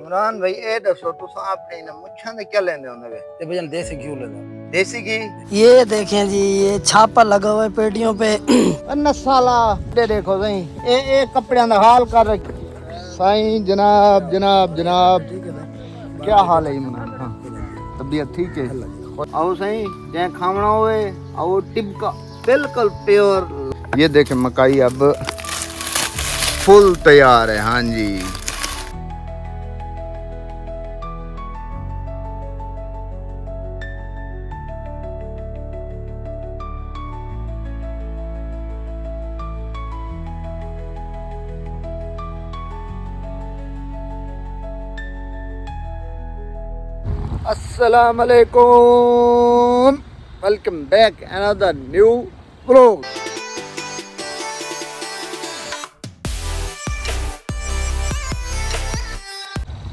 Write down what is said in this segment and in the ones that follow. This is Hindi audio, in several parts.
इमरान भाई ए दसो तुस आपने इन मुच्छां दे क्या लेंदे होंदे वे? ये भैया देसी घी लेना। देसी घी? ये देखें जी, ये छापा लगा हुआ है पेटियों पे। नसाला दे देखो सही ए कपड़ियां दा हाल कर रख साईं। जनाब जनाब जनाब क्या हाल है इमरान? हाँ तबीयत ठीक है? आओ सही जे खावना होए आओ टिबका बिल्कुल प्योर। ये देखें मकाई अब फुल तैयार है। हाँ जी अस्सलाम वालेकुम, welcome back another new vlog.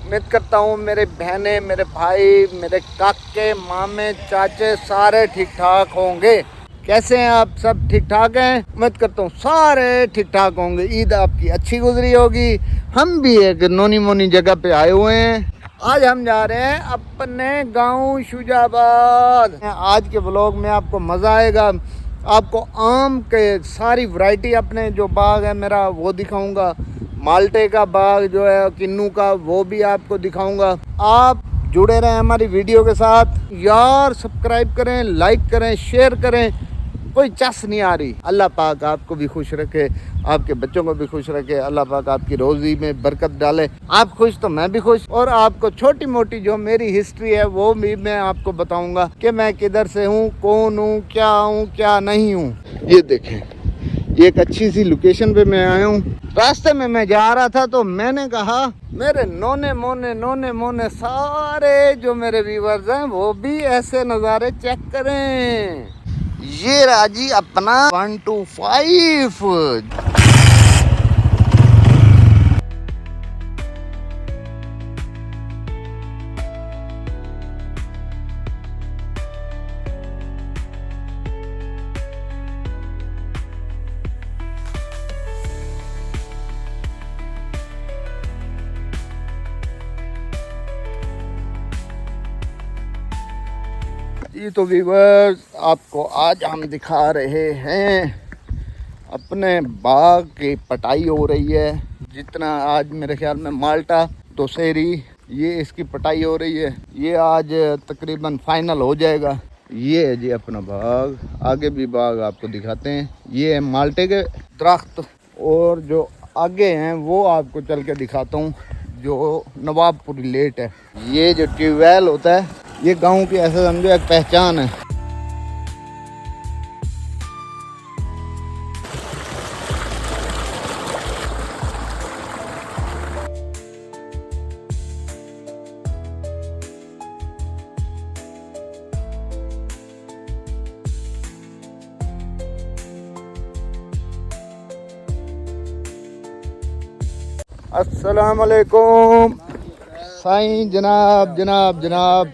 उम्मीद करता हूँ मेरे बहनें, मेरे भाई, मेरे काके, मामे, चाचे सारे ठीक ठाक होंगे। कैसे हैं आप? सब ठीक ठाक हैं? उम्मीद करता हूँ सारे ठीक ठाक होंगे। ईद आपकी अच्छी गुजरी होगी। हम भी एक नोनी मोनी जगह पे आए हुए हैं। आज हम जा रहे हैं अपने गांव शुजाबाद। आज के व्लॉग में आपको मज़ा आएगा। आपको आम के सारी वैरायटी, अपने जो बाग है मेरा वो दिखाऊंगा। माल्टे का बाग जो है, किन्नू का, वो भी आपको दिखाऊंगा। आप जुड़े रहें हमारी वीडियो के साथ यार। सब्सक्राइब करें, लाइक करें, शेयर करें। कोई चस नहीं आ रही। अल्लाह पाक आपको भी खुश रखे, आपके बच्चों को भी खुश रखे। अल्लाह पाक आपकी रोज़ी में बरकत डाले। आप खुश तो मैं भी खुश। और आपको छोटी मोटी जो मेरी हिस्ट्री है वो भी मैं आपको बताऊंगा कि मैं किधर से हूँ, कौन हूँ, क्या नहीं हूँ। ये देखें, ये एक अच्छी सी लोकेशन पे मैं आया हूँ। रास्ते में मैं जा रहा था तो मैंने कहा मेरे नोने मोने सारे जो मेरे व्यूवर्स हैं वो भी ऐसे नज़ारे चेक करें। ये राजी अपना 125। ये तो व्यूअर्स आपको आज हम दिखा रहे हैं अपने बाग की पटाई हो रही है। जितना आज मेरे ख्याल में माल्टा दशहरी ये इसकी पटाई हो रही है। ये आज तकरीबन फाइनल हो जाएगा। ये है जी अपना बाग। आगे भी बाग आपको दिखाते हैं। ये है माल्टे के दरख्त और जो आगे हैं वो आपको चल के दिखाता हूँ, जो नवाबपुरी लेट है। ये जो ट्यूबवेल होता है ये गांव की ऐसा समझो एक पहचान है। अस्सलाम वालेकुम साईं। जनाब जनाब जनाब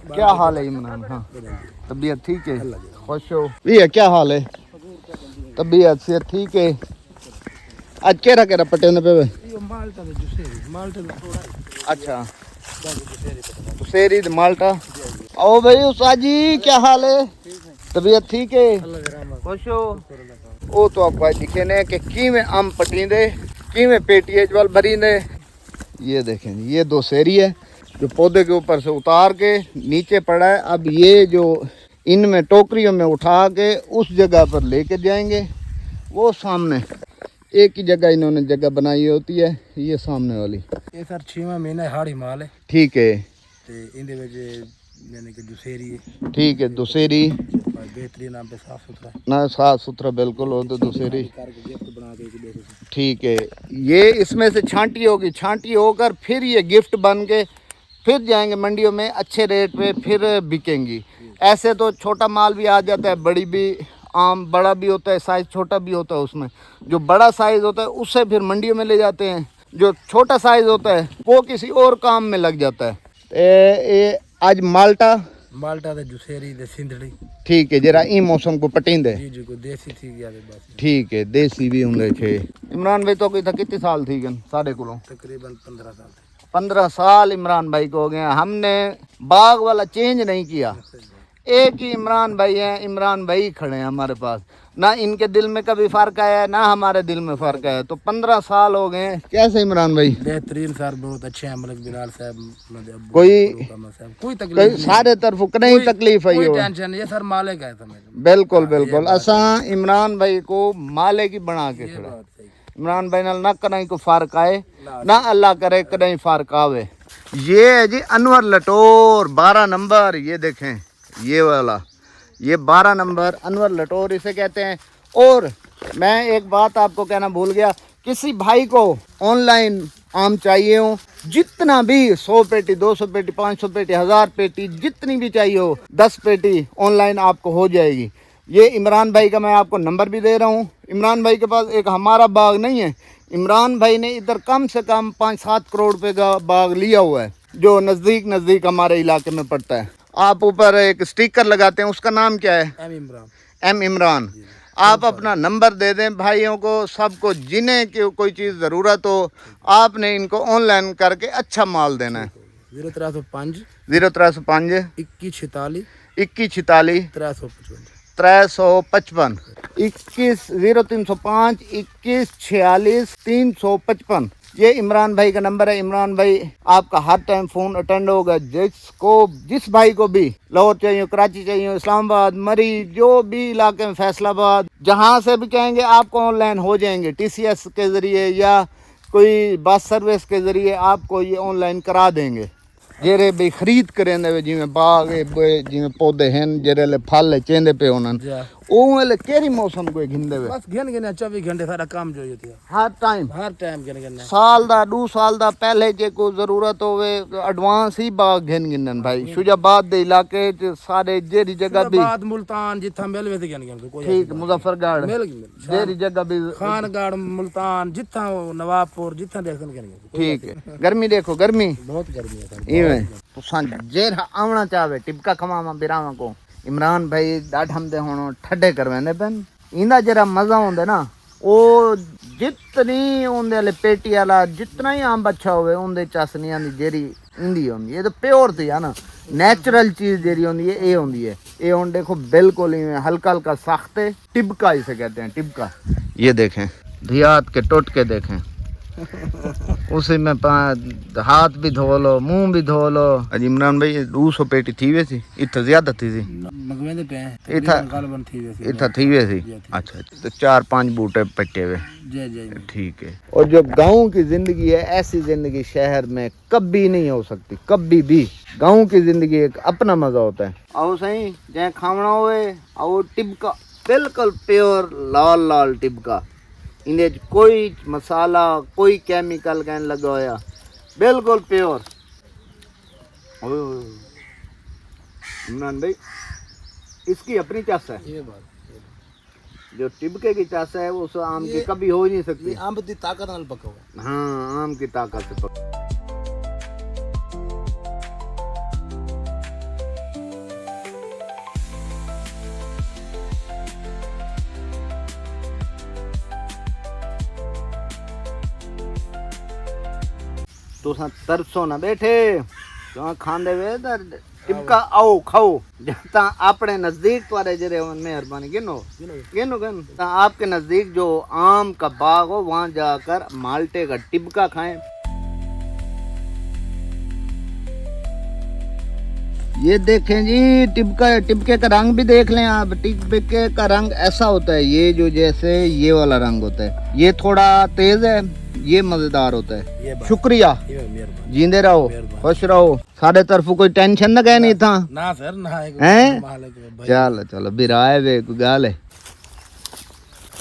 क्या हाल है इमरान? हाँ तबीयत ठीक है? खुश हो? भैया क्या हाल है? तबीयत से ठीक है? आज केरा केरा पटे ने पे? अच्छा दुशहरी माल्टा। ओ भाई उषा जी क्या हाल है? तबीयत ठीक है? खुश हो? वो तो आप भाई दिखे ने कि किवें आम पटींदे, किवें पेटी जवाल भरी ने। ये देखें, ये दुशहरी है जो पौधे के ऊपर से उतार के नीचे पड़ा है। अब ये जो इनमें टोकरियों में उठा के उस जगह पर लेके जाएंगे। वो सामने एक ही जगह इन्होंने जगह बनाई होती है, ये सामने वाली। ये सर 6वां महीना हाड़ी माल है। ठीक है ते इंदे विच यानी कि दुशहरी है। ठीक है दुशहरी बेहतरीन नाम पे साफ सुथरा ना, साफ सुथरा बिल्कुल हो तो दुशहरी। करके गिफ्ट बना के दे दो। ठीक है, ये इसमें से छांटी होगी, छांटी होकर फिर ये गिफ्ट बन के फिर जाएंगे मंडियों में अच्छे रेट पे फिर बिकेंगी। ऐसे तो छोटा माल भी आ जाता है, बड़ी भी आम बड़ा भी होता है, साइज़ छोटा भी होता है। उसमें जो बड़ा साइज़ होता है उससे फिर मंडियों में ले जाते हैं। जो छोटा साइज़ होता है वो किसी और काम में लग जाता है। ये आज माल्टा दे दुशहरी दे सिंधड़ी। ठीक है, जरा ई मौसम को पटींदे। जी जी को देसी थी गया बस। ठीक है, देसी भी होंगे छे। इमरान भाई तो कोई था कितने साल थी गन साढ़े को? तकरीबन 15 साल। 15 साल इमरान भाई को हो गए हैं। हमने बाग वाला चेंज नहीं किया, एक ही इमरान भाई हैं, इमरान भाई खड़े हैं हमारे पास। ना इनके दिल में कभी फ़र्क आया है, ना हमारे दिल में फ़र्क आया। तो 15 साल हो गए हैं। कैसे इमरान भाई? बेहतरीन सर, बहुत अच्छे हैं। मलिक बिलाल साहब, कोई तकलीफ कोई सारे तरफ नहीं तकलीफ है, कोई टेंशन नहीं है सर, माले का है समझ। बिल्कुल बिल्कुल। असा इमरान भाई को माले की बना के खड़ा। इमरान भाई नाल ना कहीं को फ़र्क आए, ना अल्लाह करे कहीं फ़र्क आवे। ये है जी अनवर लटोर 12 नंबर। ये देखें ये वाला, ये 12 नंबर अनवर लटोर इसे कहते हैं। और मैं एक बात आपको कहना भूल गया, किसी भाई को ऑनलाइन आम चाहिए हो, जितना भी 100 पेटी 200 पेटी 500 पेटी 1000 पेटी जितनी भी चाहिए हो, 10 पेटी ऑनलाइन आपको हो जाएगी। ये इमरान भाई का मैं आपको नंबर भी दे रहा हूँ। इमरान भाई के पास एक हमारा बाग नहीं है, इमरान भाई ने इधर कम से कम 5-7 करोड़ रुपए का बाग लिया हुआ है, जो नज़दीक हमारे इलाके में पड़ता है। आप ऊपर एक स्टिकर लगाते हैं, उसका नाम क्या है? एम इमरान। आप अपना नंबर दे दें भाइयों को, सबको, जिन्हें की कोई चीज़ ज़रूरत हो, आपने इनको ऑनलाइन करके अच्छा माल देना है। 0305 0305 2146 2146 355 21 0305 2146 355। ये इमरान भाई का नंबर है। इमरान भाई आपका हर टाइम फ़ोन अटेंड होगा। जिस भाई को भी लाहौर चाहिए, कराची चाहिए, इस्लामाबाद, मरी, जो भी इलाके में, फैसलाबाद, जहाँ से भी कहेंगे आपको ऑनलाइन हो जाएंगे। TCS के ज़रिए या कोई बस सर्विस के ज़रिए आपको ये ऑनलाइन करा देंगे। जेरे भी खरीद करें जिमें बाग जिमें पौधे हैं, जेरे फल चेंदे पे उन्होंने ओले केरी मौसम को घिंदे वे बस घिन घिन 24 घंटे सारा काम जो होती है, हर टाइम घिन घिन साल दा 2 साल दा पहले जे को जरूरत होवे एडवांस ही बाग घिन घिनन भाई। शुजाबाद दे इलाके च सारे जेरी जगह भी, शुजाबाद मुल्तान जिथा मिल वे घिन घिन कोई ठीक, मुजफ्फरगढ़ जेरी जगह भी, खानगढ़ मुल्तान जिथा नवाबपुर जिथा देखन घिन घिन ठीक है। गर्मी देखो, गर्मी बहुत गर्मी है इवें तुसां जेर आवना चाहे टिबका खवावा बिरावा को इमरान भाई डाठम दे होनो ठड्डे करवेंदे पेन। इंदा जरा मजा होंदे ना, ओ जितनी उंदे वाले पेटी वाला जितना ही आम अच्छा होवे उंदे चासनियां दी जेरी इंदी होंदी है। तो प्योर थी है ना, नेचुरल चीज जेरी होंदी है ये होंदी है। ये हुन देखो बिल्कुल ही हल्का हल्का सख्त है, टिबका इसे कहते हैं, टिबका। ये देखें धियात के टोटके देखें, उसी में हाथ भी धो लो, मुंह भी धो लो। अज इमरान भाई 200 पेटी थी वे सी, इतना ज्यादा थी मगवेंदे पे इथा गालबन थी वे इतना थी वे सी। अच्छा, तो 4-5 बूटे पट्टे हुए, जी ठीक है। और जो गांव की जिंदगी है, ऐसी जिंदगी शहर में कभी नहीं हो सकती, कभी भी। गांव की जिंदगी एक अपना मजा होता है। आओ सही जै खावना होए आओ टिबका, बिल्कुल प्योर लाल लाल टिबका, इन्हें कोई मसाला कोई केमिकल कहने लगा होया, बिल्कुल प्योर। इमरान भाई इसकी अपनी चास है, ये बात जो टिबके की चास है वो आम की कभी हो ही नहीं सकती। आम की ताकत नाल पका हुआ। हाँ, आम की ताकत से पका। तो तरसो ना बैठे तो खांदे वे टिबका आओ खाओ। जहाँ अपने नजदीक वाले जरे मेहरबानी गिनो गिनो गिनो आपके नजदीक जो आम का बाग हो वहाँ जाकर माल्टे का टिबका खाएं। ये देखें जी टिबका, टिबके का रंग भी देख लें आप। टिबके का रंग ऐसा होता है, ये जो जैसे ये वाला रंग होता है, ये थोड़ा तेज है, ये मजेदार होता है। शुक्रिया, जींदे रहो, खुश रहो, सारे तरफ कोई टेंशन ना गए नहीं था ना सर ना हैं। चलो चलो बिराए वे कोई गाल है।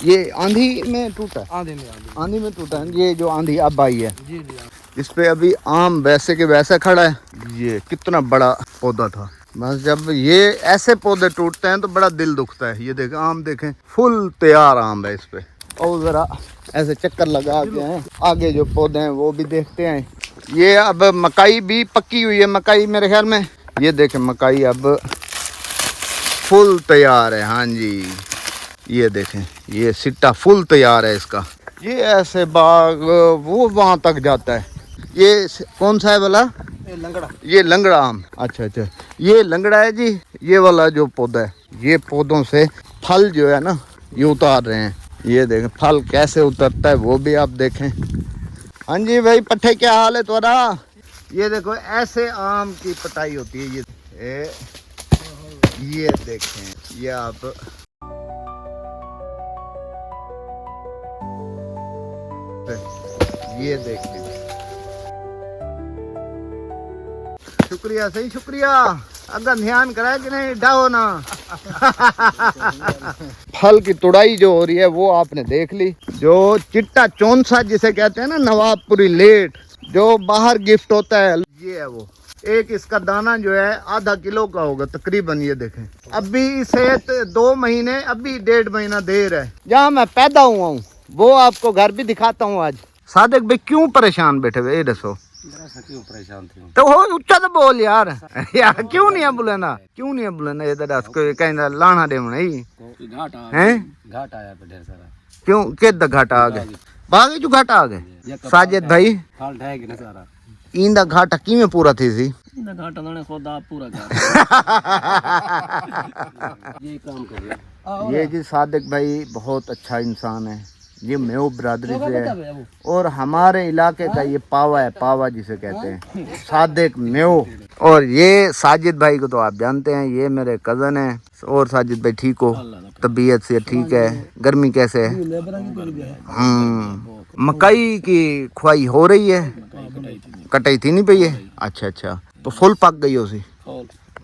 ये आंधी में टूटा, आंधी में टूटा है। ये जो आंधी अब आई है इस पे अभी आम वैसे के वैसे खड़ा है। ये कितना बड़ा पौधा था, बस जब ये ऐसे पौधे टूटते हैं तो बड़ा दिल दुखता है। ये देखें आम देखें, फुल तैयार आम है इस पे। और जरा ऐसे चक्कर लगा के हैं, आगे जो पौधे हैं वो भी देखते हैं। ये अब मकाई भी पकी हुई है, मकाई मेरे ख्याल में। ये देखें मकाई अब फुल तैयार है। हाँ जी, ये देखें ये सिट्टा फुल तैयार है इसका। ये ऐसे बाग वो वहाँ तक जाता है, ये कौन सा है वाला? लंगड़ा। ये लंगड़ा आम। अच्छा अच्छा, ये लंगड़ा है जी। ये वाला जो पौधा है, ये पौधों से फल जो है ना ये उतार रहे हैं। ये देखें फल कैसे उतरता है वो भी आप देखें। हाँ जी भाई पट्टे क्या हाल है तुम्हारा? ये देखो ऐसे आम की पटाई होती है। ये देखें, ये आप ये देखें। शुक्रिया, सही शुक्रिया। अगर ध्यान कराए कि नहीं डाहो ना। फल की तुड़ाई जो हो रही है वो आपने देख ली। जो चिट्टा चौंसा जिसे कहते हैं ना, नवाबपुरी लेट, जो बाहर गिफ्ट होता है, ये है वो। एक इसका दाना जो है आधा किलो का होगा तकरीबन। ये देखें अभी इसे 2 महीने, अभी 1.5 महीना देर है। जहाँ मैं पैदा हुआ हूँ वो आपको घर भी दिखाता हूँ आज। सादिक भाई क्यों परेशान बैठे हुए ये दसो? क्यों परेशान थे? तो हो उच्चा तो बोल यार। यार क्यों नहीं है बोलेना? क्यों नहीं है बोलेना? ये दस को कहीं लाना दे नहीं हैं? घाट आया पे ढेर सारा। क्यों के घाटा आ गए? बागी जो घाटा आ गए। साजिद भाई फाल ढह गया सारा। इंदा घाटा किवें पूरा थी सी? इंदा घाटा ने खुद आप पूरा कर। ये काम कर रहे। ये जी सादिक भाई बहुत अच्छा इंसान है। ये मेव बिरादरी से है और हमारे इलाके का ये पावा है, पावा जिसे कहते हैं, सादिक मेव। और ये साजिद भाई को तो आप जानते हैं, ये मेरे कज़न हैं। और साजिद भाई ठीक हो? तबीयत से ठीक है? गर्मी कैसे है? मकई की खुआई हो रही है? कटाई थी नहीं पई है? अच्छा अच्छा, तो फुल पक गई हो सी?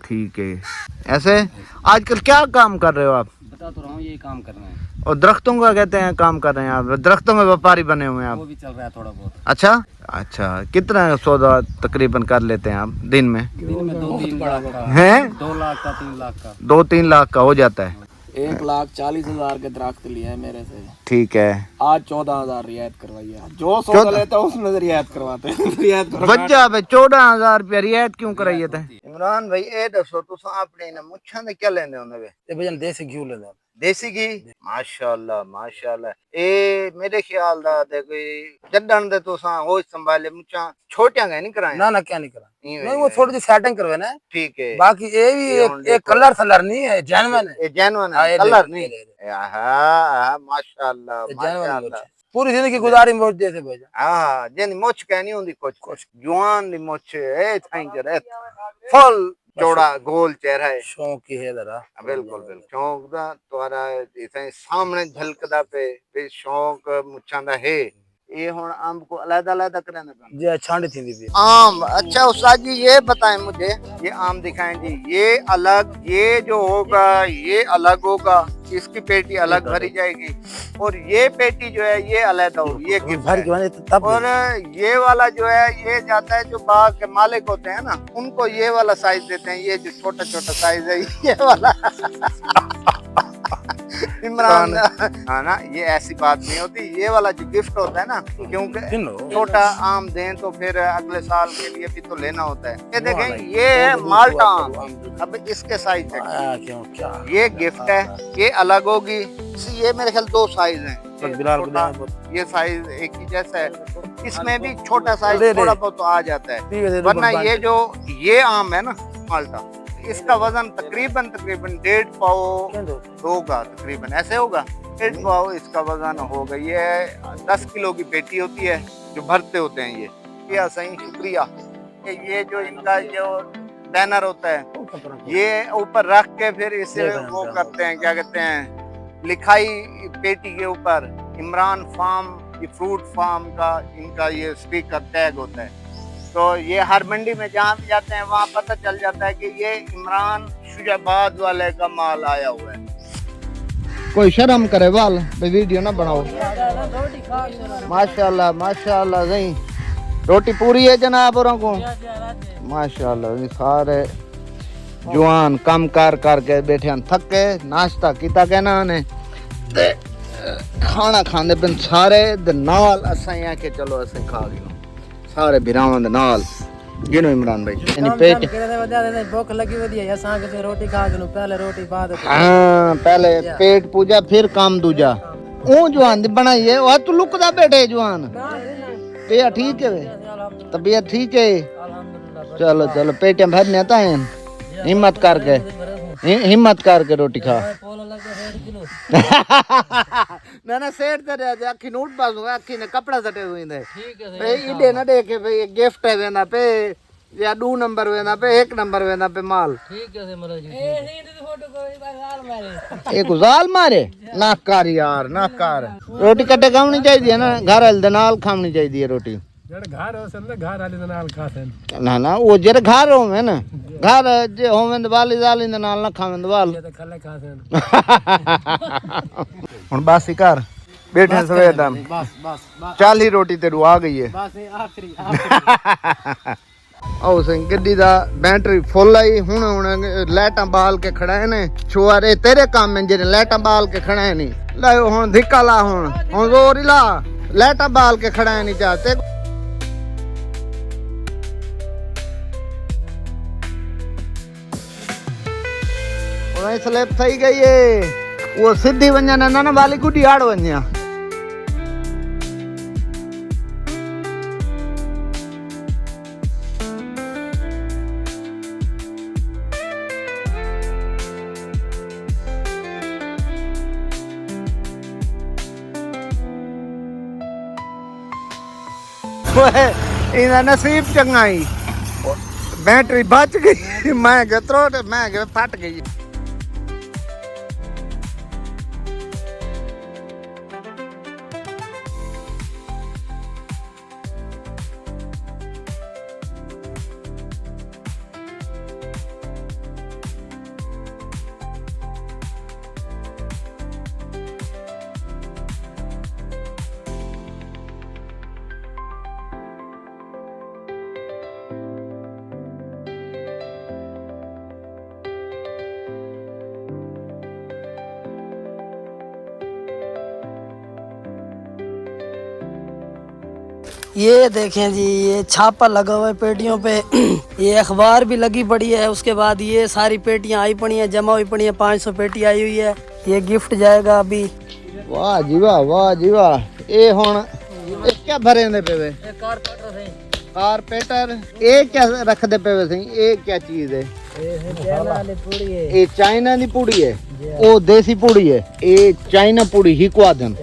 ठीक है। ऐसे आजकल क्या काम कर रहे हो आप? बता तो रहा हूँ, यही काम करना है। और दरख्तों का कहते हैं काम कर रहे हैं आप? दरख्तों में व्यापारी बने हुए हैं आप? वो भी चल रहा है थोड़ा बहुत। अच्छा अच्छा, कितना सौदा तकरीबन कर लेते हैं आप दिन में? दिन में 2-3 लाख का हैं? 2 लाख का 3 लाख का 2-3 लाख का हो जाता है। 1,40,000 के दरख्त लिए है मेरे से। ठीक है। आज 14,000 रियायत करवाई है। जो सौदा लेता है उसमें से रियायत करवाते हैं। रियायत बच्चा 14,000 रुपया रियायत क्यों कराइए थे? इमरान भाई ए दसो तुसा अपने ना मुच्छां दे क्या लेंदे होंदे वे? ते भजन देसी घी लेंदे। देसी घी? माशाअल्लाह माशाअल्लाह। ए मेरे ख्याल दा ते कोई जड्डन दे तुसा होश संभाले मुच्छां छोटियां गए नहीं कराए? ना क्या नहीं करा। नहीं वो थोड़ी सी सेटिंग करवे ना। ठीक है। बाकी ये भी एक कलर सलर नहीं है, जेन्युइन है। ये जेन्युइन है, कलर नहीं। हां माशाअल्लाह माशाअल्लाह। पूरी जिंदगी गुजारी मोच जैसे भेजा। हां जेनी मोच कहनी होंदी कुछ जवान दी मोच ए थैंक यू फुल चौड़ा गोल चेहरा है। शौक की है जरा। बिल्कुल बिल्कुल शौक दा तुम्हारा इथे सामने झलकदा पे शौक मुच्छां दा है। ये हुन आम को अलग-अलग करना पड़ता जी छांडी थी भी आम। अच्छा उस्ताद जी ये बताएं मुझे, ये आम दिखाएं जी। ये अलग, ये जो होगा ये अलग होगा, इसकी पेटी अलग भरी जाएगी और ये पेटी जो है ये अलग होगी, ये भर के तब। और ये वाला जो है ये जाता है जो बाग के मालिक होते हैं ना, उनको ये वाला साइज देते हैं। ये जो छोटा छोटा साइज है ये वाला। इमरान हाँ ना, ये ऐसी बात नहीं होती। ये वाला जो गिफ्ट होता है ना, क्योंकि छोटा आम दें तो फिर अगले साल के लिए भी तो लेना होता है। ये देखें ये है माल्टा आम। अब इसके साइज है, ये गिफ्ट है, ये अलग होगी। ये मेरे ख्याल 2 साइज हैं। ये साइज एक ही जैसा है, इसमें भी छोटा साइज थोड़ा बहुत तो आ जाता है। वरना ये जो ये आम है ना माल्टा, इसका वजन तकरीबन 1.5 पाव होगा, तकरीबन ऐसे होगा 1.5 पाव इसका वजन होगा। ये 10 किलो की पेटी होती है जो भरते होते हैं ये सही शुक्रिया। ये जो इनका जो बैनर होता है ये ऊपर रख के फिर इसे वो करते हैं, क्या कहते हैं, लिखाई पेटी के ऊपर इमरान फार्म, ये फ्रूट फार्म का इनका ये स्टिकर टैग होता है। तो ये हर मंडी में जहाँ भी जाते हैं वहाँ पता चल जाता है कि ये इमरान शुजाबाद वाले का माल आया हुआ है। कोई शर्म करे वाल वीडियो ना बनाओ। माशाल्लाह माशाल्लाह सही रोटी पूरी है जनाब औरों को माशाल्लाह। सारे जवान काम कार करके बैठे थक के नाश्ता किता कहना ने खाना खाने पे सारे नाल असा के चलो असें खा गए सारे बिरावां दे नाल। गिनो इमरान भाई यानी पेट भूख लगी वदी है असा के रोटी खा के पहले रोटी बाद। हां पहले पेट पूजा फिर काम दूजा। ओ जवान दी बनाई है ओ तू लुकदा बैठे जवान पे ठीक है वे तबीयत ठीक है? अल्हम्दुलिल्लाह। चलो चलो पेट भरने आता है, हिम्मत करके रोटी खा। ना ना सेठ तेरे अखी नोट पास होगा, अखी ने कपड़ा सटे हुए थे। ठीक है भाई इडे ना देखे भाई गिफ्ट है वेना पे या 2 नंबर वेना पे 1 नंबर वेना पे माल। ठीक है मतलब जी। ए नहीं तो फोटो को जाल मारे। एक जाल मारे ना कर यार ना कर। रोटी कट्टे खानी चाहिए ना, घर वाले दे नाल खानी चाहिए रोटी। जड़ घर हो सन घर वाले नाल खासन ना ना वो जेरे घर होवे ना, घर जे होवे वाली जाली दे नाल ना खावे वाल। ये तो खले खासन हुन बस ही कर बैठे सवेर दा बस बस बस 40 रोटी तेरू आ गई है। बस आखिरी आओ सिंह गड्डी दा बैटरी फुल आई। हुन लाइटां बाल के खड़ा है ने छुआरे तेरे काम में जेने लाइटां बाल के खड़ा है नहीं ले हुन धिक्का ला हुन जोर ही ला लाइटां बाल के खड़ा है नहीं चाहते। और स्लिप थई गई है वो सीधी वन्या ना वाली गुडी आड़ वन्या। इना नसीब चंगाई बैटरी बच गई मैं गत्रो मैं फट गई। ये देखें जी, ये छापा लगा हुआ है पेटियों पे। ये अखबार भी लगी पड़ी है। उसके बाद ये सारी पेटियां आई पड़ी हैं, जमा हुई पड़ी हैं। 500 पेटी आई हुई है। ये गिफ्ट जाएगा अभी। वाह जी वाह वाह जी वाह। ये हुन ये क्या भरे दे पे वे कारपेटर ये क्या रख दे पे वे सही ये क्या चीज है? ये चाइना दी पूड़ी है, ओ देसी पूड़ी है। ये चाइना पूड़ी ही को आदन।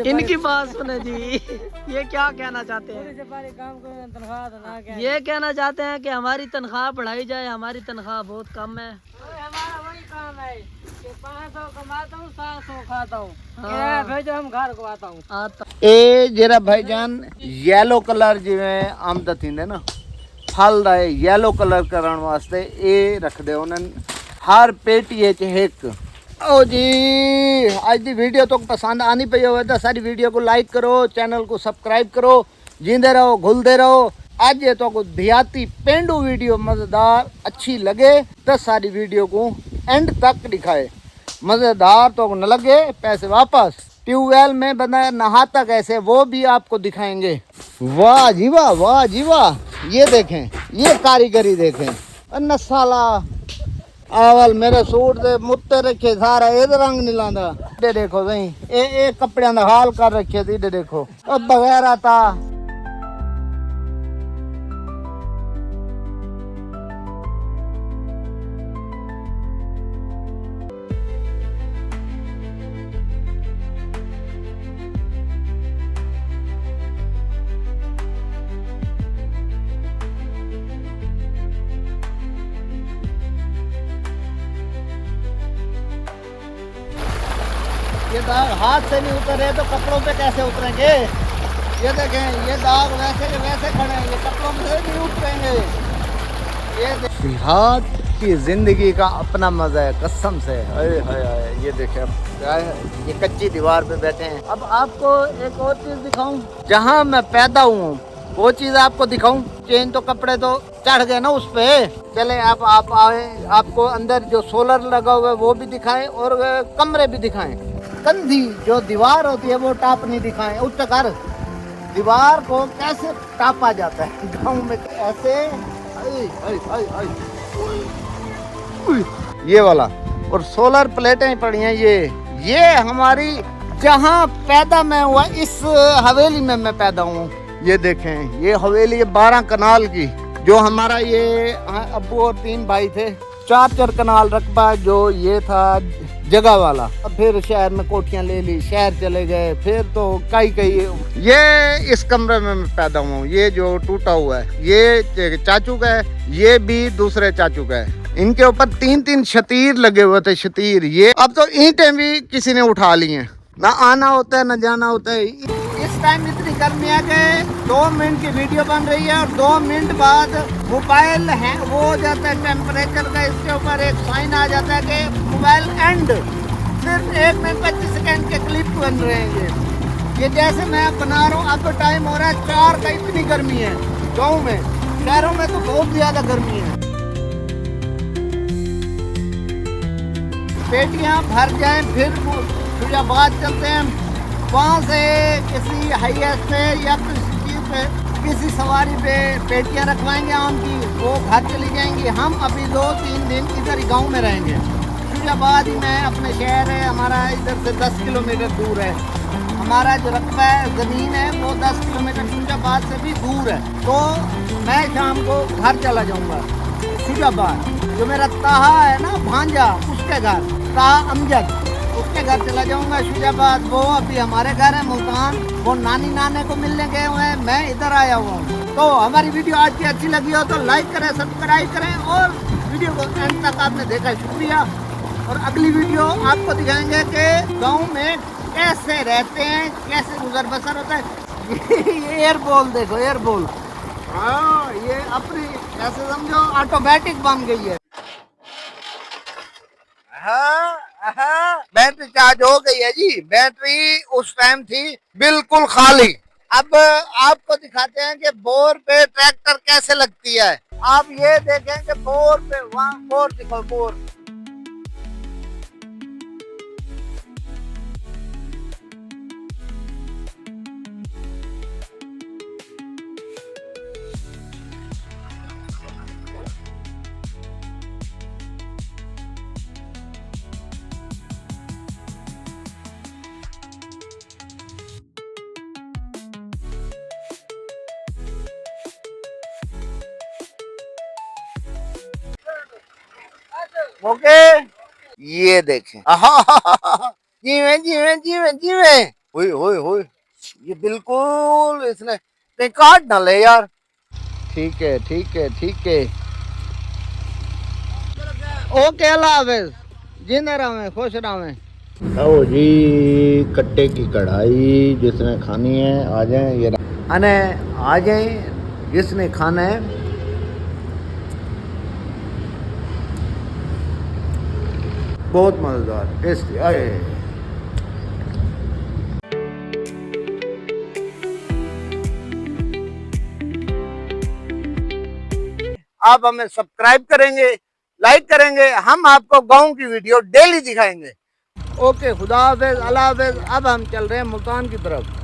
इनकी बात सुने जी, ये क्या कहना चाहते हैं? ये कहना चाहते हैं कि हमारी तनख्वाह बढ़ाई जाए। हमारी तनख्वाह बहुत कम है। हमारा वही काम है कि 500 कमाता हूँ, 700 खाता हूँ। भेजो हम घर को आता हूँ। ए जेरा भाईजान येलो कलर जिवें आमदा थींदे ना फल दा येलो कलर करण वास्ते ए रख दे उन्हनि हर पेटी च एक। ओ जी आज दी वीडियो तो पसंद आनी पई होवे तो सारी वीडियो को लाइक करो, चैनल को सब्सक्राइब करो, जींदे रहो घुलते रहो। आज ये तो को देहाती पेंडू वीडियो मजेदार अच्छी लगे तो सारी वीडियो को एंड तक दिखाए। मजेदार तो न लगे पैसे वापस। ट्यूबवेल में बंदा नहाता कैसे वो भी आपको दिखाएंगे। वाह जी वाह वाह जी वाह। ये देखें ये कारीगरी देखें। अन्ना साला आवल मेरे सूट दे मुत्ते रखे सारा ये रंग नहीं लांदा। ये देखो सही ए कपड़े दा हाल कर रखे थी। देखो अब बगैर आता ये दाग हाथ से नहीं उतरे तो कपड़ों पे कैसे उतरेंगे? ये देखें ये दाग वैसे के वैसे खड़े हैं, ये कपड़ों पे नहीं उतरेंगे। ये देहात की जिंदगी का अपना मजा है कसम से। ये देखें अब ये कच्ची दीवार पे बैठे हैं। अब आपको एक और चीज दिखाऊं। जहाँ मैं पैदा हूँ वो चीज आपको दिखाऊं। चेन तो कपड़े तो चढ़ गए ना उस पे। चले आप आए, आपको अंदर जो सोलर लगा हुआ है वो भी दिखाएं और कमरे भी दिखाएं। कंधी जो दीवार होती है वो टाप नहीं दिखाएं। उच्च कर दीवार को कैसे टापा जाता है गाँव में ऐसे। ये वाला और सोलर प्लेटें पड़ी हैं। ये हमारी जहाँ पैदा मैं हुआ इस हवेली में मैं पैदा हूँ। ये देखें ये हवेली है 12 कनाल की। जो हमारा ये अब्बू और 3 भाई थे। 4 कनाल रकबा जो ये था जगह वाला। फिर शहर में कोठियां ले ली, शहर चले गए, फिर तो कई ये इस कमरे में मैं पैदा हुआ हूँ। ये जो टूटा हुआ है ये चाचू का है, ये भी दूसरे चाचू का है। इनके ऊपर 3-3 शतीर लगे हुए थे। शतीर ये अब तो ईंटें भी किसी ने उठा ली हैं। ना आना होता है ना जाना होता है। इस टाइम इतनी गर्मी है कि 2 मिनट की वीडियो बन रही है और 2 मिनट बाद मोबाइल है वो हो जाता है टेम्परेचर का। इसके ऊपर एक साइन आ जाता है कि मोबाइल एंड। सिर्फ 1 मिनट 25 सेकेंड के क्लिप बन रहे हैं। ये जैसे मैं बना रहा हूँ अब तो टाइम हो रहा है 4 का। इतनी गर्मी है गाँव में, शहरों में तो बहुत ज्यादा गर्मी है। पेटियां भर जाएं फिर फिरोजाबाद चलते हैं। वहाँ से किसी हाईवे पे या किसी चीज़ पे किसी सवारी पे पेटियां रखवाएंगे आम की, वो घर चली जाएंगी। हम अभी 2-3 दिन इधर ही गाँव में रहेंगे। फिरोजाबाद ही में अपने शहर है हमारा, इधर से 10 किलोमीटर दूर है। हमारा जो रकबा है ज़मीन है वो 10 किलोमीटर फिरोजाबाद से भी दूर है। तो मैं शाम को घर चला जाऊँगा फिरोजाबाद। जो मेरा ताहा है ना भांजा, उसके घर ताहा अमजद, उसके घर चला जाऊंगा फिरोजाबाद। वो अभी हमारे घर है मुल्तान। वो नानी नाने को मिलने गए हुए हैं, मैं इधर आया हुआ हूँ। तो हमारी वीडियो आज की अच्छी लगी हो तो लाइक करें, सब्सक्राइब करें और वीडियो को एंड तक आपने देखा शुक्रिया। और अगली वीडियो आपको दिखाएंगे कि गाँव में कैसे रहते हैं, कैसे गुजर बसर होता है। ये एयर बॉल देखो, एयर बॉल। हाँ ये अपनी ऐसे समझो ऑटोमेटिक बन गई है। हाँ बैटरी चार्ज हो गई है जी। बैटरी उस टाइम थी बिल्कुल खाली। अब आपको दिखाते हैं कि बोर पे ट्रैक्टर कैसे लगती है। आप ये देखें कि बोर पे, वहाँ बोर दिखो, बोर। ओके ये देखें। जीवे जीवे जीवे जीवे हुई हुई हुई। ये बिल्कुल इसने कहीं काट ना ले यार। ठीक है ठीक है ठीक है। ओके अल्लाह हाफिज। जिंदा रहे, खुश रहे। आओ जी कट्टे की कढ़ाई जिसने खानी है आ जाए। ये अने आ जाए जिसने खाना है। बहुत मजेदार टेस्टी। आए आप हमें सब्सक्राइब करेंगे, लाइक करेंगे, हम आपको गांव की वीडियो डेली दिखाएंगे। ओके खुदा हाफिज, अल्लाह हाफिज। अब हम चल रहे हैं मुल्तान की तरफ।